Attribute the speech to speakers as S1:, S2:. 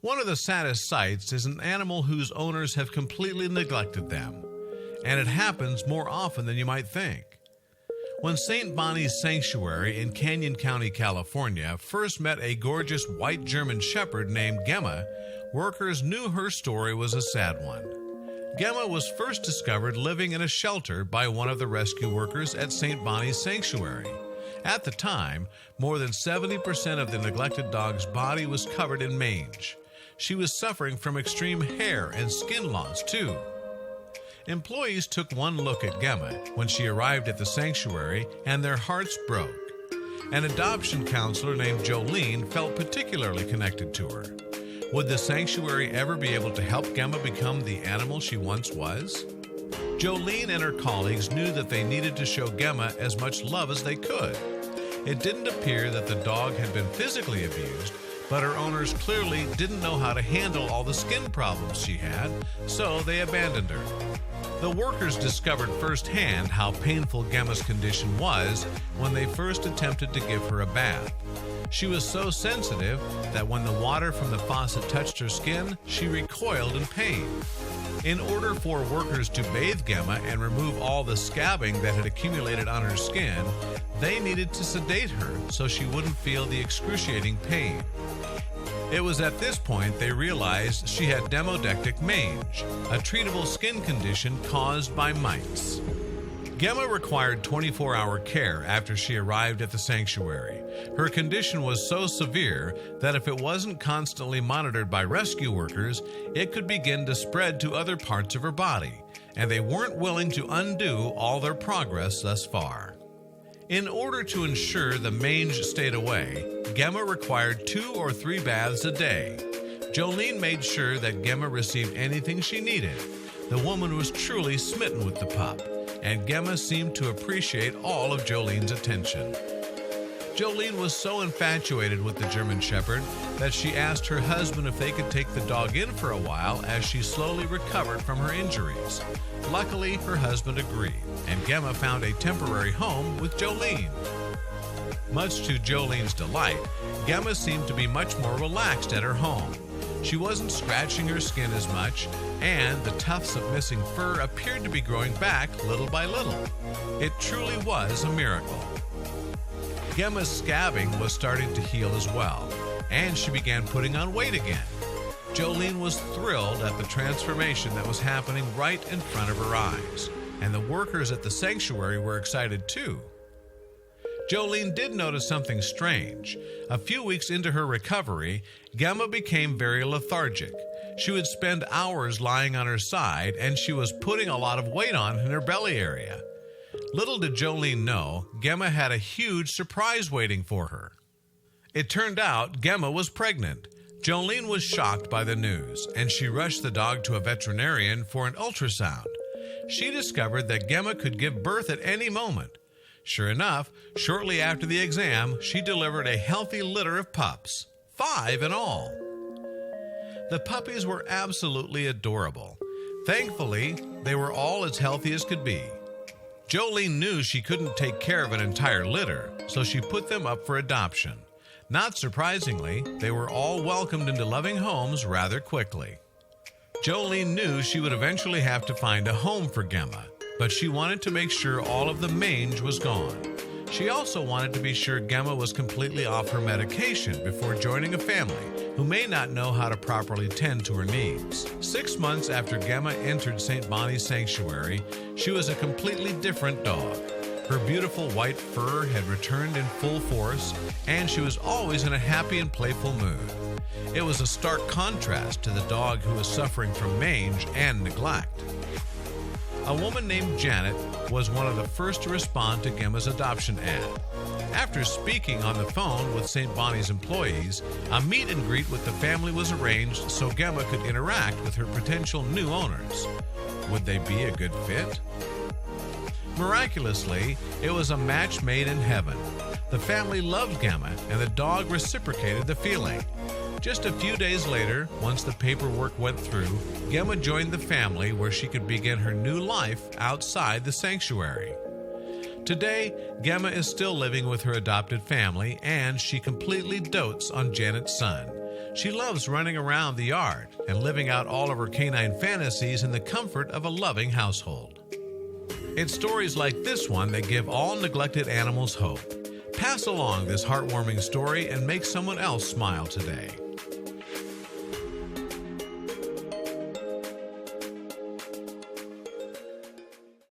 S1: One of the saddest sights is an animal whose owners have completely neglected them, and it happens more often than you might think. When St. Bonnie's Sanctuary in Canyon County, California, first met a gorgeous white German Shepherd named Gemma, workers knew her story was a sad one. Gemma was first discovered living in a shelter by one of the rescue workers at St. Bonnie's Sanctuary. At the time, more than 70% of the neglected dog's body was covered in mange. She was suffering from extreme hair and skin loss, too. Employees took one look at Gemma when she arrived at the sanctuary, and their hearts broke. An adoption counselor named Jolene felt particularly connected to her. Would the sanctuary ever be able to help Gemma become the animal she once was? Jolene and her colleagues knew that they needed to show Gemma as much love as they could. It didn't appear that the dog had been physically abused, but her owners clearly didn't know how to handle all the skin problems she had, so they abandoned her. The workers discovered firsthand how painful Gemma's condition was when they first attempted to give her a bath. She was so sensitive that when the water from the faucet touched her skin, she recoiled in pain. In order for workers to bathe Gemma and remove all the scabbing that had accumulated on her skin, they needed to sedate her so she wouldn't feel the excruciating pain. It was at this point they realized she had demodectic mange, a treatable skin condition caused by mites. Gemma required 24-hour care after she arrived at the sanctuary. Her condition was so severe that if it wasn't constantly monitored by rescue workers, it could begin to spread to other parts of her body, and they weren't willing to undo all their progress thus far. In order to ensure the mange stayed away, Gemma required 2 or 3 baths a day. Jolene made sure that Gemma received anything she needed. The woman was truly smitten with the pup, and Gemma seemed to appreciate all of Jolene's attention. Jolene was so infatuated with the German Shepherd that she asked her husband if they could take the dog in for a while as she slowly recovered from her injuries. Luckily, her husband agreed, and Gemma found a temporary home with Jolene. Much to Jolene's delight, Gemma seemed to be much more relaxed at her home. She wasn't scratching her skin as much, and the tufts of missing fur appeared to be growing back little by little. It truly was a miracle. Gemma's scabbing was starting to heal as well, and she began putting on weight again. Jolene was thrilled at the transformation that was happening right in front of her eyes, and the workers at the sanctuary were excited too. Jolene did notice something strange. A few weeks into her recovery, Gemma became very lethargic. She would spend hours lying on her side, and she was putting a lot of weight on in her belly area. Little did Jolene know, Gemma had a huge surprise waiting for her. It turned out Gemma was pregnant. Jolene was shocked by the news, and she rushed the dog to a veterinarian for an ultrasound. She discovered that Gemma could give birth at any moment. Sure enough, shortly after the exam, she delivered a healthy litter of pups, 5 in all. The puppies were absolutely adorable. Thankfully, they were all as healthy as could be. Jolene knew she couldn't take care of an entire litter, so she put them up for adoption. Not surprisingly, they were all welcomed into loving homes rather quickly. Jolene knew she would eventually have to find a home for Gemma, but she wanted to make sure all of the mange was gone. She also wanted to be sure Gemma was completely off her medication before joining a family who may not know how to properly tend to her needs. 6 months after Gemma entered St. Bonnie's Sanctuary, she was a completely different dog. Her beautiful white fur had returned in full force, and she was always in a happy and playful mood. It was a stark contrast to the dog who was suffering from mange and neglect. A woman named Janet was one of the first to respond to Gemma's adoption ad. After speaking on the phone with St. Bonnie's employees, a meet and greet with the family was arranged so Gemma could interact with her potential new owners. Would they be a good fit? Miraculously, it was a match made in heaven. The family loved Gemma, and the dog reciprocated the feeling. Just a few days later, once the paperwork went through, Gemma joined the family where she could begin her new life outside the sanctuary. Today, Gemma is still living with her adopted family, and she completely dotes on Janet's son. She loves running around the yard and living out all of her canine fantasies in the comfort of a loving household. It's stories like this one that give all neglected animals hope. Pass along this heartwarming story and make someone else smile today.